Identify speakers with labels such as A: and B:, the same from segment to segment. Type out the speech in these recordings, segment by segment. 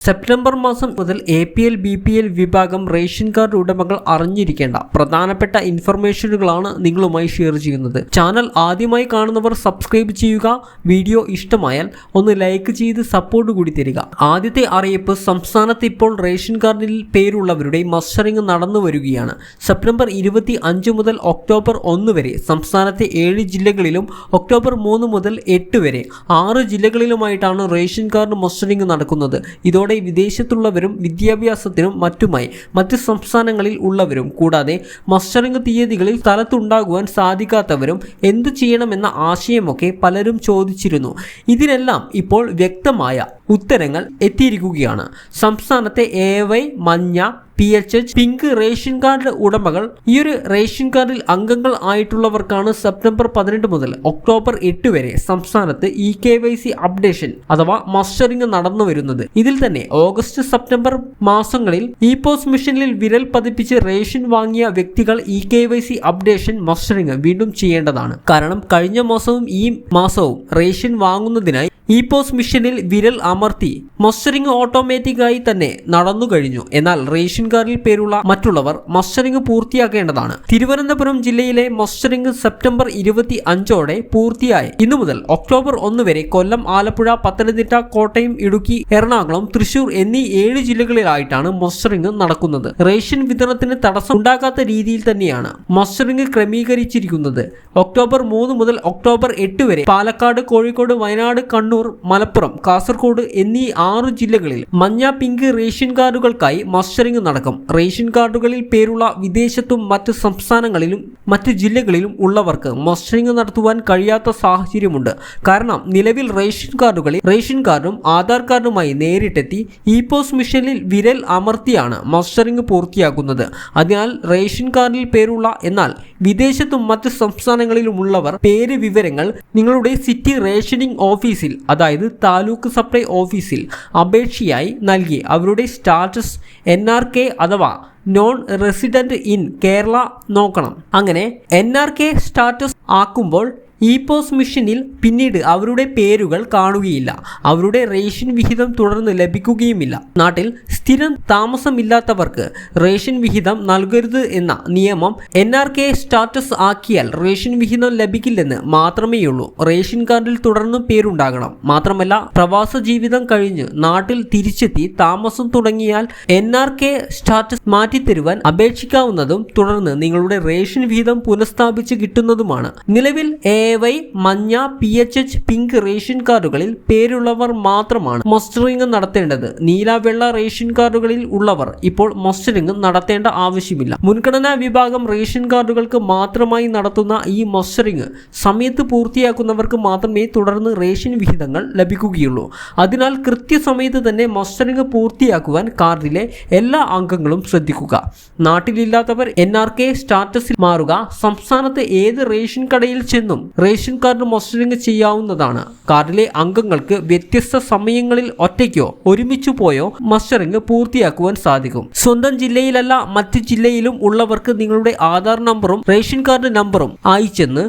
A: September മാസം മുതൽ APL BPL വിഭാഗം റേഷൻ കാർഡ് ഉടമകൾ അറിഞ്ഞിരിക്കേണ്ട പ്രധാനപ്പെട്ട ഇൻഫർമേഷനുകളാണ് നിങ്ങളുമായി ഷെയർ ചെയ്യുന്നത്. ചാനൽ ആദ്യമായി കാണുന്നവർ സബ്സ്ക്രൈബ് ചെയ്യുക. വീഡിയോ ഇഷ്ടമായാൽ ഒന്ന് ലൈക്ക് ചെയ്ത് സപ്പോർട്ട് കൂടി തരിക. ആദ്യത്തെ അറിയിപ്പ്, സംസ്ഥാനത്ത് ഇപ്പോൾ റേഷൻ കാർഡിൽ പേരുള്ളവരുടെ മസ്റ്ററിംഗ് നടന്നു വരികയാണ്. സെപ്റ്റംബർ 25 മുതൽ ഒക്ടോബർ 1 വരെ സംസ്ഥാനത്തെ 7 ജില്ലകളിലും ഒക്ടോബർ 3 മുതൽ 8 വരെ 6 ജില്ലകളിലുമായിട്ടാണ് റേഷൻ കാർഡ് മസ്റ്ററിംഗ് നടക്കുന്നത്. ഇതോടെ വിദേശത്തുള്ളവരും വിദ്യാഭ്യാസത്തിനും മറ്റുമായി മറ്റ് സംസ്ഥാനങ്ങളിൽ ഉള്ളവരും കൂടാതെ മസ്റ്ററിംഗ് തീയതികളിൽ സ്ഥലത്തുണ്ടാകുവാൻ സാധിക്കാത്തവരും എന്തു ചെയ്യണമെന്ന ആശയമൊക്കെ പലരും ചോദിച്ചിരുന്നു. ഇതിനെല്ലാം ഇപ്പോൾ വ്യക്തമായ ഉത്തരങ്ങൾ എത്തിയിരിക്കുകയാണ്. സംസ്ഥാനത്തെ AY, മഞ്ഞ, PHH, പിങ്ക് റേഷൻ കാർഡ് ഉടമകൾ ഈ ഒരു റേഷൻ കാർഡിൽ അംഗങ്ങൾ ആയിട്ടുള്ളവർക്കാണ് സെപ്റ്റംബർ 18 മുതൽ ഒക്ടോബർ 8 വരെ സംസ്ഥാനത്ത് EKYC അപ്ഡേഷൻ അഥവാ മസ്റ്ററിംഗ് നടന്നു വരുന്നത്. ഇതിൽ തന്നെ ഓഗസ്റ്റ് സെപ്റ്റംബർ മാസങ്ങളിൽ EPOS മെഷീനിൽ വിരൽ പതിപ്പിച്ച് റേഷൻ വാങ്ങിയ വ്യക്തികൾ EKYC അപ്ഡേഷൻ മസ്റ്ററിംഗ് വീണ്ടും ചെയ്യേണ്ടതാണ്. കാരണം കഴിഞ്ഞ മാസവും ഈ മാസവും റേഷൻ വാങ്ങുന്നതിനായി EPOS മെഷീനിൽ വിരൽ അമർത്തി മസ്റ്ററിംഗ് ഓട്ടോമാറ്റിക്കായി തന്നെ നടന്നു കഴിഞ്ഞു. എന്നാൽ റേഷൻ കാർഡിൽ പേരുള്ള മറ്റുള്ളവർ മസ്റ്ററിംഗ് പൂർത്തിയാക്കേണ്ടതാണ്. തിരുവനന്തപുരം ജില്ലയിലെ മസ്റ്ററിംഗ് സെപ്റ്റംബർ 25ഓടെ പൂർത്തിയായി. ഇന്നു മുതൽ ഒക്ടോബർ 1 വരെ കൊല്ലം, ആലപ്പുഴ, പത്തനംതിട്ട, കോട്ടയം, ഇടുക്കി, എറണാകുളം, തൃശൂർ എന്നീ 7 ജില്ലകളിലായിട്ടാണ് മസ്റ്ററിംഗ് നടക്കുന്നത്. റേഷൻ വിതരണത്തിന് തടസ്സം ഉണ്ടാകാത്ത രീതിയിൽ തന്നെയാണ് മസ്റ്ററിംഗ് ക്രമീകരിച്ചിരിക്കുന്നത്. ഒക്ടോബർ 3 മുതൽ ഒക്ടോബർ 8 വരെ പാലക്കാട്, കോഴിക്കോട്, വയനാട്, കണ്ണൂർ, മലപ്പുറം, കാസർഗോഡ് എന്നീ 6 ജില്ലകളിൽ മഞ്ഞ, പിങ്ക് റേഷൻ കാർഡുകൾക്കായി മസ്റ്ററിംഗ് നടക്കും. റേഷൻ കാർഡുകളിൽ പേരുള്ള വിദേശത്തും മറ്റ് സംസ്ഥാനങ്ങളിലും മറ്റ് ജില്ലകളിലും ഉള്ളവർക്ക് മസ്റ്ററിംഗ് നടത്തുവാൻ കഴിയാത്ത സാഹചര്യമുണ്ട്. കാരണം നിലവിൽ റേഷൻ കാർഡും ആധാർ കാർഡുമായി നേരിട്ടെത്തി EPOS മെഷീനിൽ വിരൽ അമർത്തിയാണ് മസ്റ്ററിംഗ് പൂർത്തിയാക്കുന്നത്. അതിനാൽ റേഷൻ കാർഡിൽ പേരുള്ള എന്നാൽ വിദേശത്തും മറ്റ് സംസ്ഥാനങ്ങളിലുമുള്ളവർ പേര് വിവരങ്ങൾ നിങ്ങളുടെ സിറ്റി റേഷനിംഗ് ഓഫീസിൽ, അതായത് താലൂക്ക് സപ്ലൈ ഓഫീസിൽ അപേക്ഷയായി നൽകി അവരുടെ സ്റ്റാറ്റസ് NRK അഥവാ നോൺ റെസിഡന്റ് ഇൻ കേരള നോക്കണം. അങ്ങനെ NRK സ്റ്റാറ്റസ് ആക്കുമ്പോൾ EPOS മെഷീനിൽ പിന്നീട് അവരുടെ പേരുകൾ കാണുകയില്ല. അവരുടെ റേഷൻ വിഹിതം തുടർന്ന് ലഭിക്കുകയുമില്ല. നാട്ടിൽ സ്ഥിരം താമസമില്ലാത്തവർക്ക് റേഷൻ വിഹിതം നൽകരുത് എന്ന നിയമം NRK സ്റ്റാറ്റസ് ആക്കിയാൽ റേഷൻ വിഹിതം ലഭിക്കില്ലെന്ന് മാത്രമേയുള്ളൂ. റേഷൻ കാർഡിൽ തുടർന്നും പേരുണ്ടാകണം. മാത്രമല്ല, പ്രവാസ ജീവിതം കഴിഞ്ഞ് നാട്ടിൽ തിരിച്ചെത്തി താമസം തുടങ്ങിയാൽ NRK സ്റ്റാറ്റസ് മാറ്റിത്തരുവാൻ അപേക്ഷിക്കാവുന്നതും തുടർന്ന് നിങ്ങളുടെ റേഷൻ വിഹിതം പുനഃസ്ഥാപിച്ച് കിട്ടുന്നതുമാണ്. നിലവിൽ AY, മഞ്ഞ, PHH, പിങ്ക് റേഷൻ കാർഡുകളിൽ പേരുള്ളവർ മാത്രമാണ് മസ്റ്ററിംഗ് നടത്തേണ്ടത്. നീല, വെള്ള റേഷൻ കാർഡുകളിൽ ഉള്ളവർ ഇപ്പോൾ മസ്റ്ററിംഗ് നടത്തേണ്ട ആവശ്യമില്ല. മുൻഗണനാ വിഭാഗം റേഷൻ കാർഡുകൾക്ക് മാത്രമായി നടത്തുന്ന ഈ മസ്റ്ററിംഗ് സമയത്ത് പൂർത്തിയാക്കുന്നവർക്ക് മാത്രമേ തുടർന്ന് റേഷൻ വിഹിതങ്ങൾ ലഭിക്കുകയുള്ളൂ. അതിനാൽ കൃത്യസമയത്ത് തന്നെ മസ്റ്ററിംഗ് പൂർത്തിയാക്കുവാൻ കാർഡിലെ എല്ലാ അംഗങ്ങളും ശ്രദ്ധിക്കുക. നാട്ടിലില്ലാത്തവർ NRK സ്റ്റാറ്റസിൽ മാറുക. സംസ്ഥാനത്ത് ഏത് റേഷൻ കടയിൽ ചെന്നും റേഷൻ കാർഡ് മസ്റ്ററിംഗ് ചെയ്യാവുന്നതാണ്. കാർഡിലെ അംഗങ്ങൾക്ക് വ്യത്യസ്ത സമയങ്ങളിൽ ഒറ്റയ്ക്കോ ഒരുമിച്ചു പോയോ മസ്റ്ററിംഗ് പൂർത്തിയാക്കുവാൻ സാധിക്കും. സ്വന്തം ജില്ലയിലല്ല മറ്റ് ജില്ലയിലും ഉള്ളവർക്ക് നിങ്ങളുടെ ആധാർ നമ്പറും റേഷൻ കാർഡ് നമ്പറും അയച്ചെന്ന്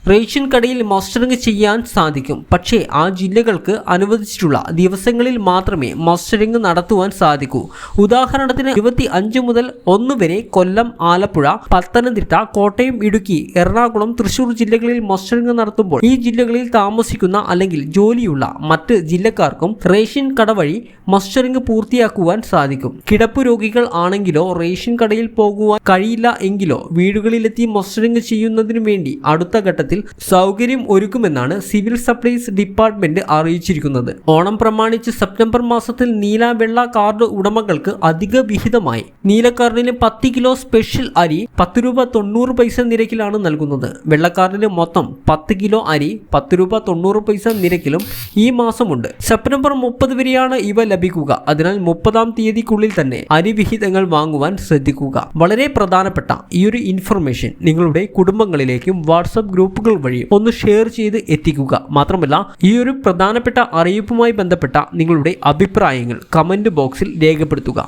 A: റേഷൻ കടയിൽ മസ്റ്ററിംഗ് ചെയ്യാൻ സാധിക്കും. പക്ഷേ ആ ജില്ലകൾക്ക് അനുവദിച്ചിട്ടുള്ള ദിവസങ്ങളിൽ മാത്രമേ മസ്റ്ററിംഗ് നടത്തുവാൻ സാധിക്കൂ. ഉദാഹരണത്തിന് 25 മുതൽ 1 വരെ കൊല്ലം, ആലപ്പുഴ, പത്തനംതിട്ട, കോട്ടയം, ഇടുക്കി, എറണാകുളം, തൃശൂർ ജില്ലകളിൽ മസ്റ്ററിംഗ് നടത്തുമ്പോൾ ഈ ജില്ലകളിൽ താമസിക്കുന്ന അല്ലെങ്കിൽ ജോലിയുള്ള മറ്റ് ജില്ലക്കാർക്കും റേഷൻ കട വഴി മസ്റ്ററിംഗ് പൂർത്തിയാക്കുവാൻ സാധിക്കും. കിടപ്പ് രോഗികൾ ആണെങ്കിലോ റേഷൻ കടയിൽ പോകുവാൻ കഴിയില്ല എങ്കിലോ വീടുകളിലെത്തി മസ്റ്ററിംഗ് ചെയ്യുന്നതിനു വേണ്ടി അടുത്ത ഘട്ടത്തിൽ സൗകര്യം ഒരുക്കുമെന്നാണ് സിവിൽ സപ്ലൈസ് ഡിപ്പാർട്ട്മെന്റ് അറിയിച്ചിരിക്കുന്നത്. ഓണം പ്രമാണിച്ച് സെപ്റ്റംബർ മാസത്തിൽ നീല, വെള്ള കാർഡ് ഉടമകൾക്ക് അധിക വിഹിതമായി നീല കാർഡിന് 10 കിലോ സ്പെഷ്യൽ അരി 10 രൂപ 90 പൈസ നിരക്കിലാണ് നൽകുന്നത്. വെള്ള കാർഡിന് മൊത്തം 10 കിലോ അരി 10 രൂപ 90 പൈസ നിരക്കിലും ഈ മാസമുണ്ട്. സെപ്റ്റംബർ 30 വരെയാണ് ഇവ ലഭിക്കുക. അതിനാൽ 30-ാം തീയതിക്കുള്ളിൽ തന്നെ അരി വിഹിതങ്ങൾ വാങ്ങുവാൻ ശ്രദ്ധിക്കുക. വളരെ പ്രധാനപ്പെട്ട ഈ ഒരു ഇൻഫർമേഷൻ നിങ്ങളുടെ കുടുംബങ്ങളിലേക്കും വാട്സ്ആപ്പ് ഗ്രൂപ്പുകൾ വഴി ഒന്ന് ഷെയർ ചെയ്ത് എത്തിക്കുക. മാത്രമല്ല, ഈ ഒരു പ്രധാനപ്പെട്ട അറിയിപ്പുമായി ബന്ധപ്പെട്ട നിങ്ങളുടെ അഭിപ്രായങ്ങൾ കമന്റ് ബോക്സിൽ രേഖപ്പെടുത്തുക.